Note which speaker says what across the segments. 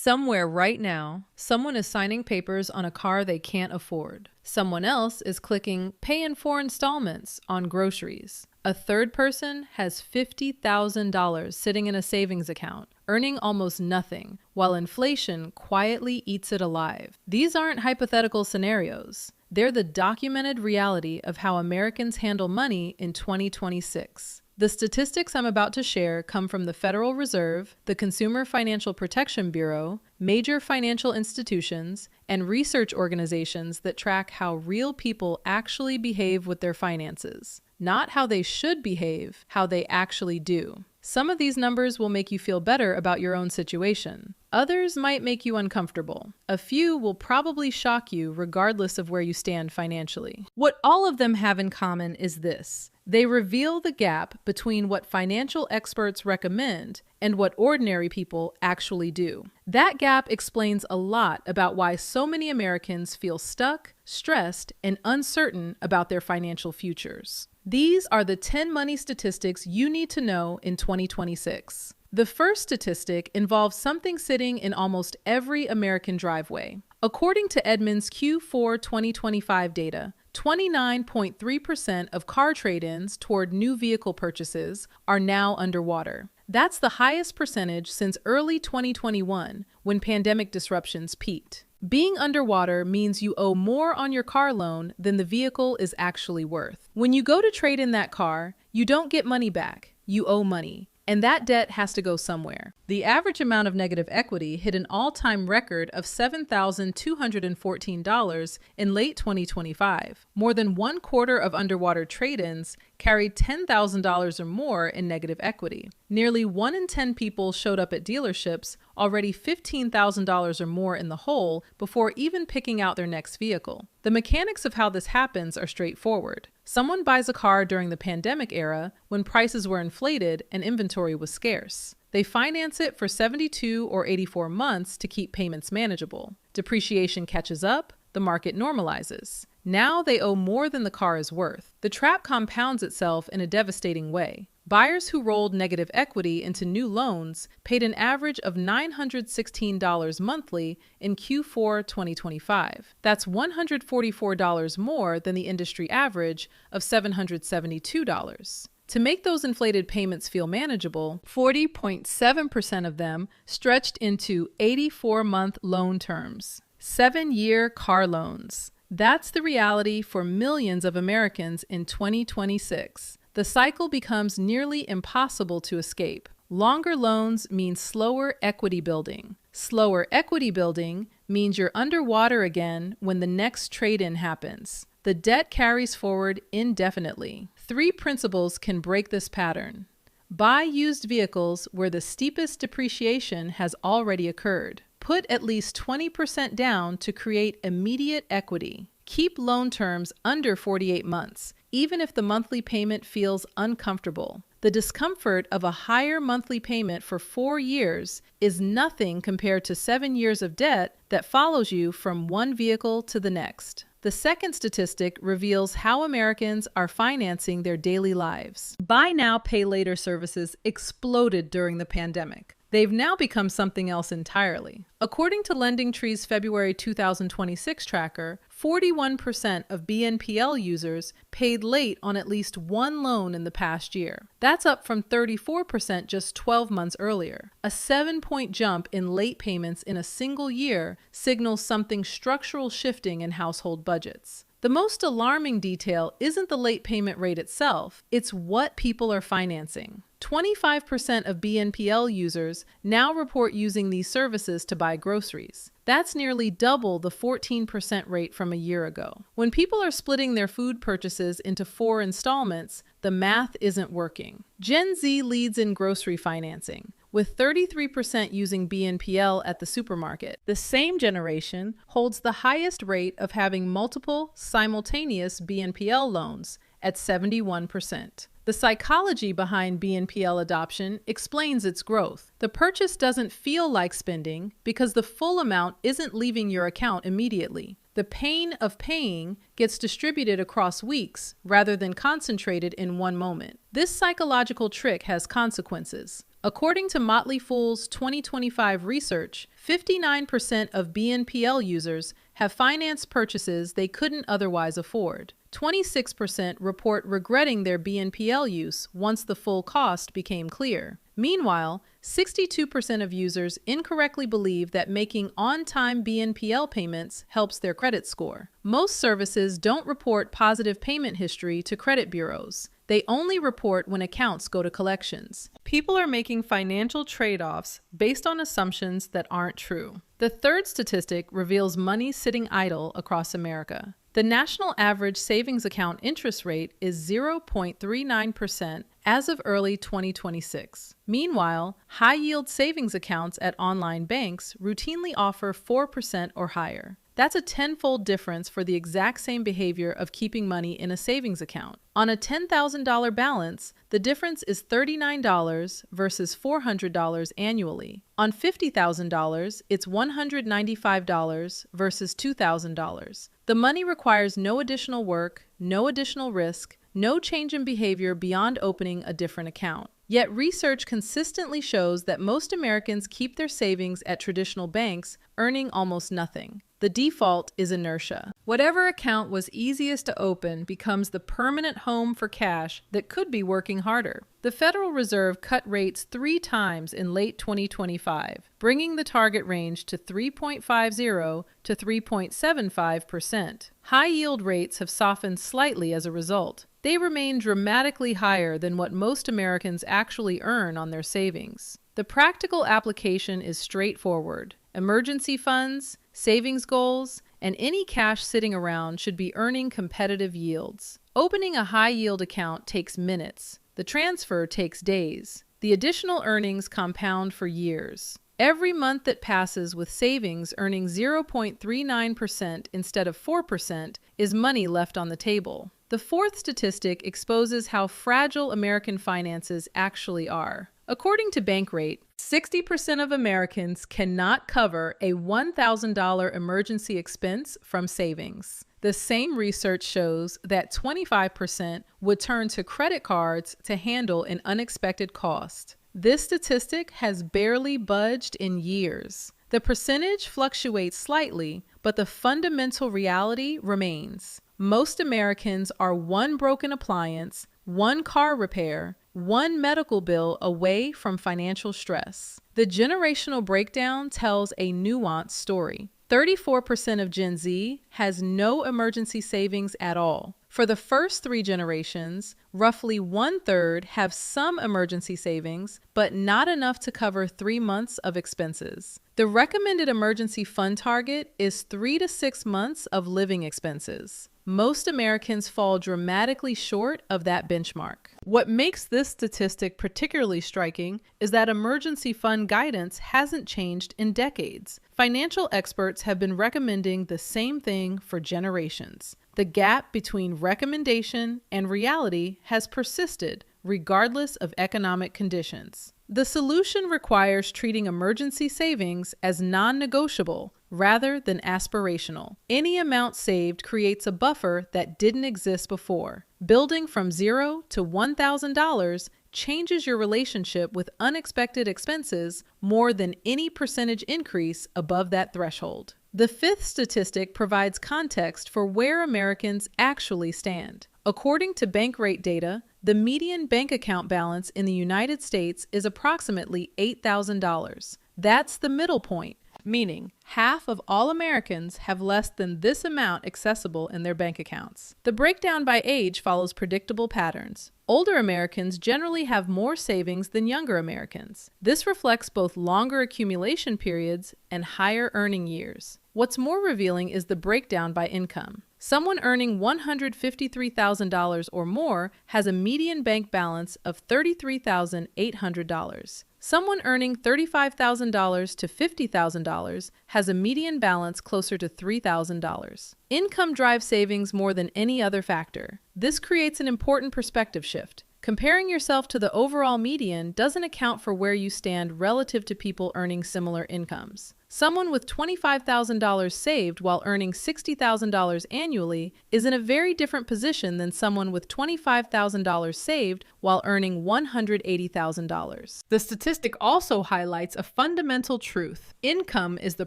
Speaker 1: Somewhere right now, someone is signing papers on a car they can't afford. Someone else is clicking pay in 4 installments on groceries. A third person has $50,000 sitting in a savings account, earning almost nothing, while inflation quietly eats it alive. These aren't hypothetical scenarios. They're the documented reality of how Americans handle money in 2026. The statistics I'm about to share come from the Federal Reserve, the Consumer Financial Protection Bureau, major financial institutions, and research organizations that track how real people actually behave with their finances. Not how they should behave, how they actually do. Some of these numbers will make you feel better about your own situation. Others might make you uncomfortable. A few will probably shock you regardless of where you stand financially. What all of them have in common is this. They reveal the gap between what financial experts recommend and what ordinary people actually do. That gap explains a lot about why so many Americans feel stuck, stressed, and uncertain about their financial futures. These are the 10 money statistics you need to know in 2026. The first statistic involves something sitting in almost every American driveway. According to Edmunds Q4 2025 data, 29.3% of car trade-ins toward new vehicle purchases are now underwater. That's the highest percentage since early 2021, when pandemic disruptions peaked. Being underwater means you owe more on your car loan than the vehicle is actually worth. When you go to trade in that car, you don't get money back, you owe money. And that debt has to go somewhere. The average amount of negative equity hit an all-time record of $7,214 in late 2025. More than 1/4 of underwater trade-ins carried $10,000 or more in negative equity. Nearly 1 in 10 people showed up at dealerships already $15,000 or more in the hole before even picking out their next vehicle. The mechanics of how this happens are straightforward. Someone buys a car during the pandemic era when prices were inflated and inventory was scarce. They finance it for 72 or 84 months to keep payments manageable. Depreciation catches up, the market normalizes. Now they owe more than the car is worth. The trap compounds itself in a devastating way. Buyers who rolled negative equity into new loans paid an average of $916 monthly in Q4 2025. That's $144 more than the industry average of $772. To make those inflated payments feel manageable, 40.7% of them stretched into 84-month loan terms. 7-year car loans. That's the reality for millions of Americans in 2026. The cycle becomes nearly impossible to escape. Longer loans mean slower equity building. Slower equity building means you're underwater again when the next trade-in happens. The debt carries forward indefinitely. 3 principles can break this pattern. Buy used vehicles where the steepest depreciation has already occurred. Put at least 20% down to create immediate equity. Keep loan terms under 48 months, even if the monthly payment feels uncomfortable. The discomfort of a higher monthly payment for 4 years is nothing compared to 7 years of debt that follows you from one vehicle to the next. The second statistic reveals how Americans are financing their daily lives. Buy now, pay later services exploded during the pandemic. They've now become something else entirely. According to LendingTree's February 2026 tracker, 41% of BNPL users paid late on at least one loan in the past year. That's up from 34% just 12 months earlier. A 7-point jump in late payments in a single year signals something structural shifting in household budgets. The most alarming detail isn't the late payment rate itself, it's what people are financing. 25% of BNPL users now report using these services to buy groceries. That's nearly double the 14% rate from a year ago. When people are splitting their food purchases into 4 installments, the math isn't working. Gen Z leads in grocery financing, with 33% using BNPL at the supermarket. The same generation holds the highest rate of having multiple simultaneous BNPL loans at 71%. The psychology behind BNPL adoption explains its growth. The purchase doesn't feel like spending because the full amount isn't leaving your account immediately. The pain of paying gets distributed across weeks rather than concentrated in one moment. This psychological trick has consequences. According to Motley Fool's 2025 research, 59% of BNPL users have financed purchases they couldn't otherwise afford. 26% report regretting their BNPL use once the full cost became clear. Meanwhile, 62% of users incorrectly believe that making on-time BNPL payments helps their credit score. Most services don't report positive payment history to credit bureaus. They only report when accounts go to collections. People are making financial trade-offs based on assumptions that aren't true. The third statistic reveals money sitting idle across America. The national average savings account interest rate is 0.39% as of early 2026. Meanwhile, high-yield savings accounts at online banks routinely offer 4% or higher. That's a tenfold difference for the exact same behavior of keeping money in a savings account. On a $10,000 balance, the difference is $39 versus $400 annually. On $50,000, it's $195 versus $2,000. The money requires no additional work, no additional risk, no change in behavior beyond opening a different account. Yet research consistently shows that most Americans keep their savings at traditional banks, earning almost nothing. The default is inertia. Whatever account was easiest to open becomes the permanent home for cash that could be working harder. The Federal Reserve cut rates 3 times in late 2025, bringing the target range to 3.50 to 3.75%. High-yield rates have softened slightly as a result. They remain dramatically higher than what most Americans actually earn on their savings. The practical application is straightforward. Emergency funds, savings goals, and any cash sitting around should be earning competitive yields. Opening a high-yield account takes minutes. The transfer takes days. The additional earnings compound for years. Every month that passes with savings earning 0.39% instead of 4% is money left on the table. The fourth statistic exposes how fragile American finances actually are. According to Bankrate, 60% of Americans cannot cover a $1,000 emergency expense from savings. The same research shows that 25% would turn to credit cards to handle an unexpected cost. This statistic has barely budged in years. The percentage fluctuates slightly, but the fundamental reality remains. Most Americans are one broken appliance, one car repair, one medical bill away from financial stress. The generational breakdown tells a nuanced story. 34% of Gen Z has no emergency savings at all. For the first 3 generations, roughly 1/3 have some emergency savings, but not enough to cover 3 months of expenses. The recommended emergency fund target is 3 to 6 months of living expenses. Most Americans fall dramatically short of that benchmark. What makes this statistic particularly striking is that emergency fund guidance hasn't changed in decades. Financial experts have been recommending the same thing for generations. The gap between recommendation and reality has persisted, regardless of economic conditions. The solution requires treating emergency savings as non-negotiable rather than aspirational. Any amount saved creates a buffer that didn't exist before. Building from $0 to $1,000 changes your relationship with unexpected expenses more than any percentage increase above that threshold. The fifth statistic provides context for where Americans actually stand. According to Bankrate data, the median bank account balance in the United States is approximately $8,000. That's the middle point, meaning half of all Americans have less than this amount accessible in their bank accounts. The breakdown by age follows predictable patterns. Older Americans generally have more savings than younger Americans. This reflects both longer accumulation periods and higher earning years. What's more revealing is the breakdown by income. Someone earning $153,000 or more has a median bank balance of $33,800. Someone earning $35,000 to $50,000 has a median balance closer to $3,000. Income drives savings more than any other factor. This creates an important perspective shift. Comparing yourself to the overall median doesn't account for where you stand relative to people earning similar incomes. Someone with $25,000 saved while earning $60,000 annually is in a very different position than someone with $25,000 saved while earning $180,000. The statistic also highlights a fundamental truth. Income is the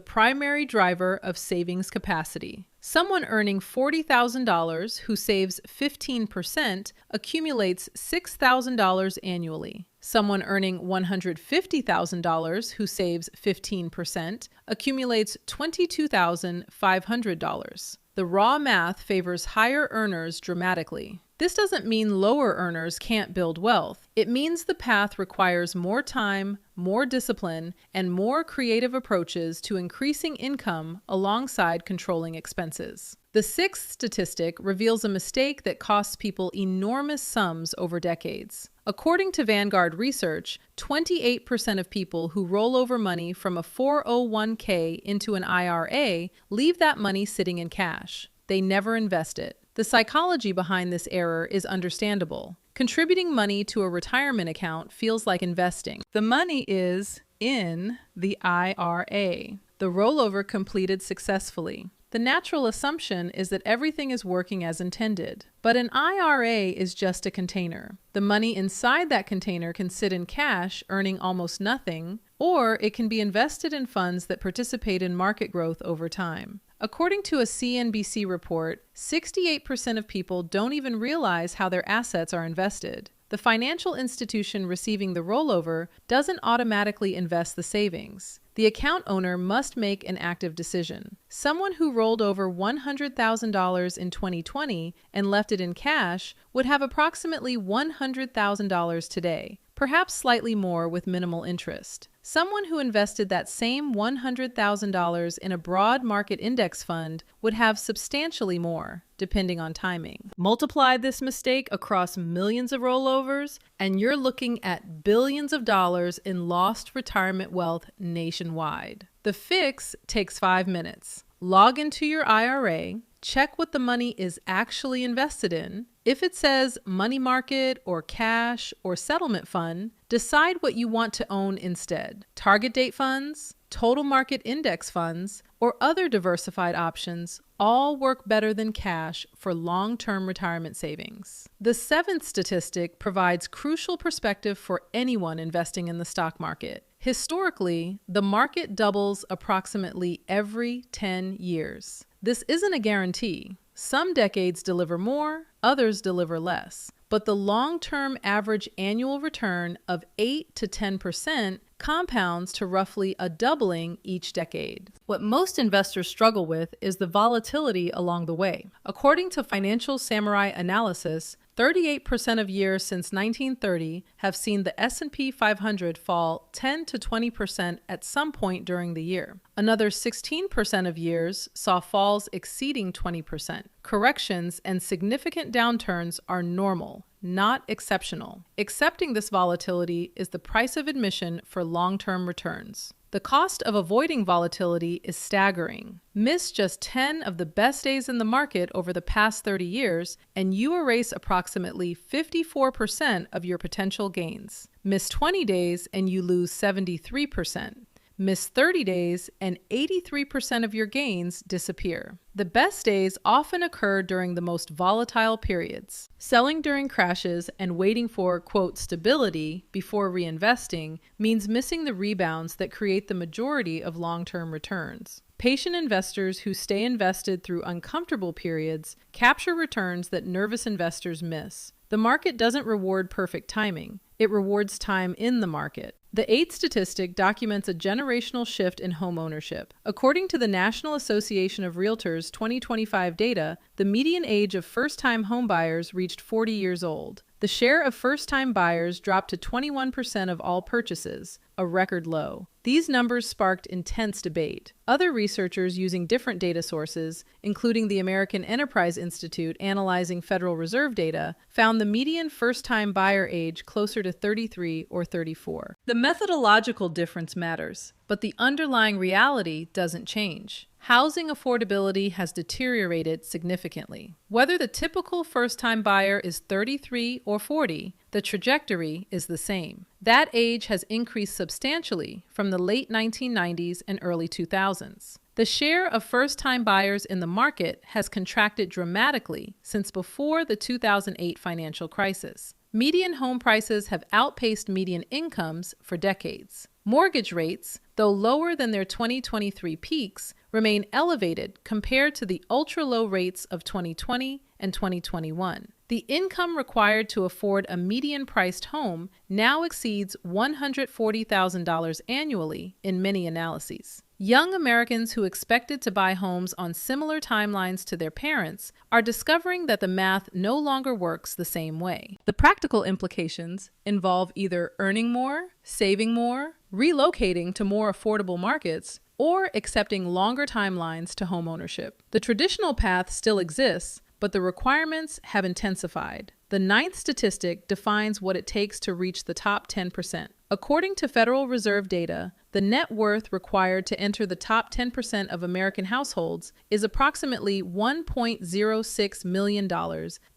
Speaker 1: primary driver of savings capacity. Someone earning $40,000 who saves 15% accumulates $6,000 annually. Someone earning $150,000 who saves 15% accumulates $22,500. The raw math favors higher earners dramatically. This doesn't mean lower earners can't build wealth. It means the path requires more time, more discipline, and more creative approaches to increasing income alongside controlling expenses. The sixth statistic reveals a mistake that costs people enormous sums over decades. According to Vanguard research, 28% of people who roll over money from a 401k into an IRA leave that money sitting in cash. They never invest it. The psychology behind this error is understandable. Contributing money to a retirement account feels like investing. The money is in the IRA. The rollover completed successfully. The natural assumption is that everything is working as intended. But an IRA is just a container. The money inside that container can sit in cash, earning almost nothing, or it can be invested in funds that participate in market growth over time. According to a CNBC report, 68% of people don't even realize how their assets are invested. The financial institution receiving the rollover doesn't automatically invest the savings. The account owner must make an active decision. Someone who rolled over $100,000 in 2020 and left it in cash would have approximately $100,000 today, perhaps slightly more with minimal interest. Someone who invested that same $100,000 in a broad market index fund would have substantially more, depending on timing. Multiply this mistake across millions of rollovers, and you're looking at billions of dollars in lost retirement wealth nationwide. The fix takes 5 minutes. Log into your IRA, check what the money is actually invested in. If it says money market or cash or settlement fund, decide what you want to own instead. Target date funds, total market index funds, or other diversified options all work better than cash for long-term retirement savings. The seventh statistic provides crucial perspective for anyone investing in the stock market. Historically, the market doubles approximately every 10 years. This isn't a guarantee. Some decades deliver more, others deliver less. But the long-term average annual return of 8 to 10% compounds to roughly a doubling each decade. What most investors struggle with is the volatility along the way. According to Financial Samurai analysis, 38% of years since 1930 have seen the S&P 500 fall 10 to 20% at some point during the year. Another 16% of years saw falls exceeding 20%. Corrections and significant downturns are normal, not exceptional. Accepting this volatility is the price of admission for long-term returns. The cost of avoiding volatility is staggering. Miss just 10 of the best days in the market over the past 30 years, and you erase approximately 54% of your potential gains. Miss 20 days, and you lose 73%. Miss 30 days, and 83% of your gains disappear. The best days often occur during the most volatile periods. Selling during crashes and waiting for, quote, stability before reinvesting means missing the rebounds that create the majority of long-term returns. Patient investors who stay invested through uncomfortable periods capture returns that nervous investors miss. The market doesn't reward perfect timing. It rewards time in the market. The eighth statistic documents a generational shift in home ownership. According to the National Association of Realtors 2025 data, the median age of first-time homebuyers reached 40 years old. The share of first-time buyers dropped to 21% of all purchases, a record low. These numbers sparked intense debate. Other researchers using different data sources, including the American Enterprise Institute analyzing Federal Reserve data, found the median first-time buyer age closer to 33 or 34. The methodological difference matters, but the underlying reality doesn't change. Housing affordability has deteriorated significantly. Whether the typical first-time buyer is 33 or 40, the trajectory is the same. That age has increased substantially from the late 1990s and early 2000s. The share of first-time buyers in the market has contracted dramatically since before the 2008 financial crisis. Median home prices have outpaced median incomes for decades. Mortgage rates, though lower than their 2023 peaks, remain elevated compared to the ultra-low rates of 2020 and 2021. The income required to afford a median-priced home now exceeds $140,000 annually in many analyses. Young Americans who expected to buy homes on similar timelines to their parents are discovering that the math no longer works the same way. The practical implications involve either earning more, saving more, relocating to more affordable markets, or accepting longer timelines to homeownership. The traditional path still exists, but the requirements have intensified. The ninth statistic defines what it takes to reach the top 10%. According to Federal Reserve data, the net worth required to enter the top 10% of American households is approximately $1.06 million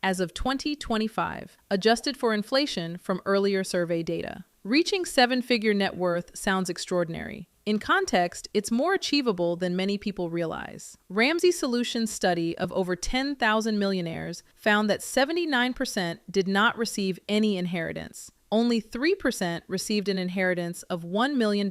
Speaker 1: as of 2025, adjusted for inflation from earlier survey data. Reaching seven-figure net worth sounds extraordinary. In context, it's more achievable than many people realize. Ramsey Solutions' study of over 10,000 millionaires found that 79% did not receive any inheritance. Only 3% received an inheritance of $1 million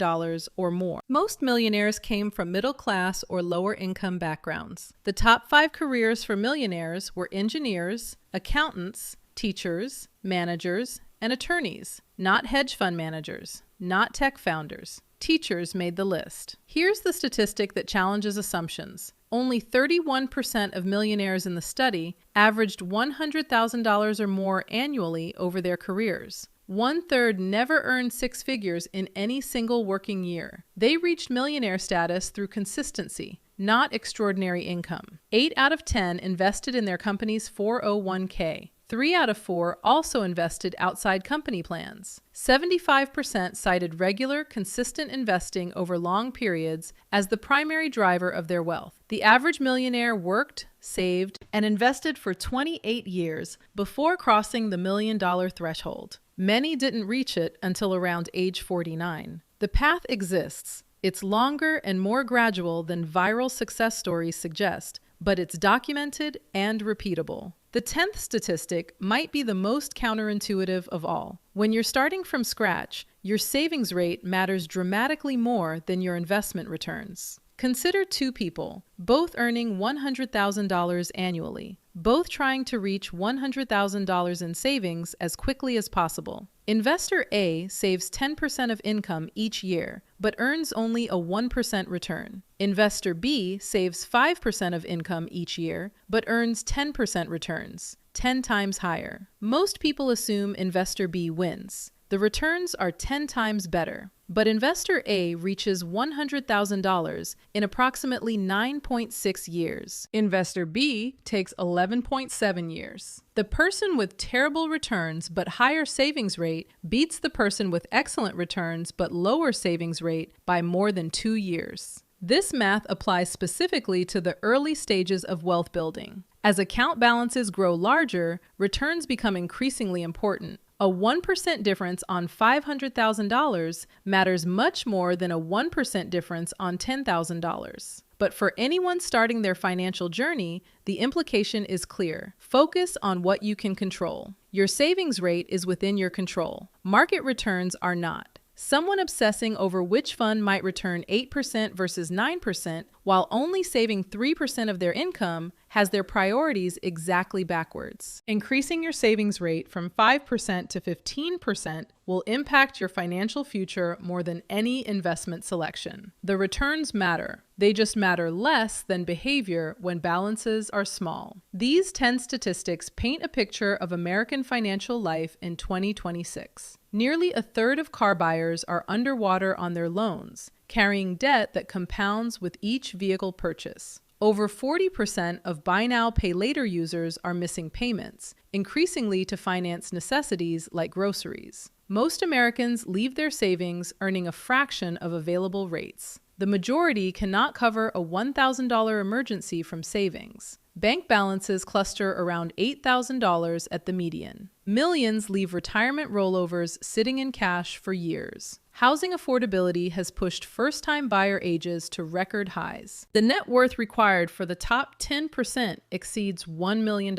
Speaker 1: or more. Most millionaires came from middle-class or lower-income backgrounds. The top 5 careers for millionaires were engineers, accountants, teachers, managers, and attorneys, not hedge fund managers, not tech founders. Teachers made the list. Here's the statistic that challenges assumptions. Only 31% of millionaires in the study averaged $100,000 or more annually over their careers. 1/3 never earned 6 figures in any single working year. They reached millionaire status through consistency, not extraordinary income. 8 out of 10 invested in their company's 401k. 3 out of 4 also invested outside company plans. 75% cited regular, consistent investing over long periods as the primary driver of their wealth. The average millionaire worked, saved, and invested for 28 years before crossing the $1 million threshold. Many didn't reach it until around age 49. The path exists. It's longer and more gradual than viral success stories suggest, but it's documented and repeatable. The 10th statistic might be the most counterintuitive of all. When you're starting from scratch, your savings rate matters dramatically more than your investment returns. Consider 2 people, both earning $100,000 annually, both trying to reach $100,000 in savings as quickly as possible. Investor A saves 10% of income each year, but earns only a 1% return. Investor B saves 5% of income each year, but earns 10% returns, 10 times higher. Most people assume Investor B wins. The returns are 10 times better. But Investor A reaches $100,000 in approximately 9.6 years. Investor B takes 11.7 years. The person with terrible returns but higher savings rate beats the person with excellent returns but lower savings rate by more than 2 years. This math applies specifically to the early stages of wealth building. As account balances grow larger, returns become increasingly important. A 1% difference on $500,000 matters much more than a 1% difference on $10,000. But for anyone starting their financial journey, the implication is clear. Focus on what you can control. Your savings rate is within your control. Market returns are not. Someone obsessing over which fund might return 8% versus 9% while only saving 3% of their income has their priorities exactly backwards. Increasing your savings rate from 5% to 15% will impact your financial future more than any investment selection. The returns matter. They just matter less than behavior when balances are small. These 10 statistics paint a picture of American financial life in 2026. Nearly 1/3 of car buyers are underwater on their loans, carrying debt that compounds with each vehicle purchase. Over 40% of buy now, pay later users are missing payments, increasingly to finance necessities like groceries. Most Americans leave their savings earning a fraction of available rates. The majority cannot cover a $1,000 emergency from savings. Bank balances cluster around $8,000 at the median. Millions leave retirement rollovers sitting in cash for years. Housing affordability has pushed first-time buyer ages to record highs. The net worth required for the top 10% exceeds $1 million.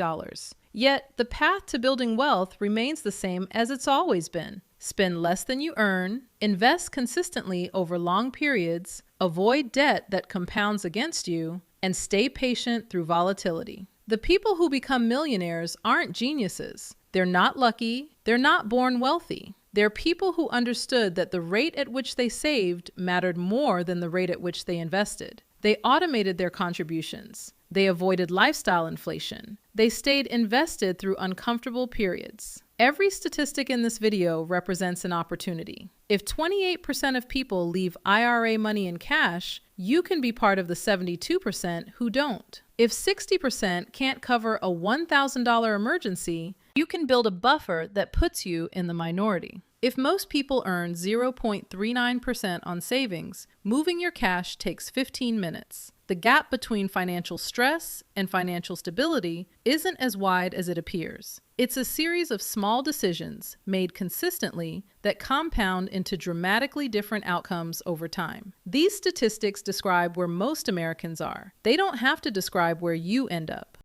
Speaker 1: Yet, the path to building wealth remains the same as it's always been. Spend less than you earn, invest consistently over long periods, avoid debt that compounds against you, and stay patient through volatility. The people who become millionaires aren't geniuses. They're not lucky. They're not born wealthy. They're people who understood that the rate at which they saved mattered more than the rate at which they invested. They automated their contributions. They avoided lifestyle inflation. They stayed invested through uncomfortable periods. Every statistic in this video represents an opportunity. If 28% of people leave IRA money in cash, you can be part of the 72% who don't. If 60% can't cover a $1,000 emergency, you can build a buffer that puts you in the minority. If most people earn 0.39% on savings, moving your cash takes 15 minutes. The gap between financial stress and financial stability isn't as wide as it appears. It's a series of small decisions made consistently that compound into dramatically different outcomes over time. These statistics describe where most Americans are. They don't have to describe where you end up.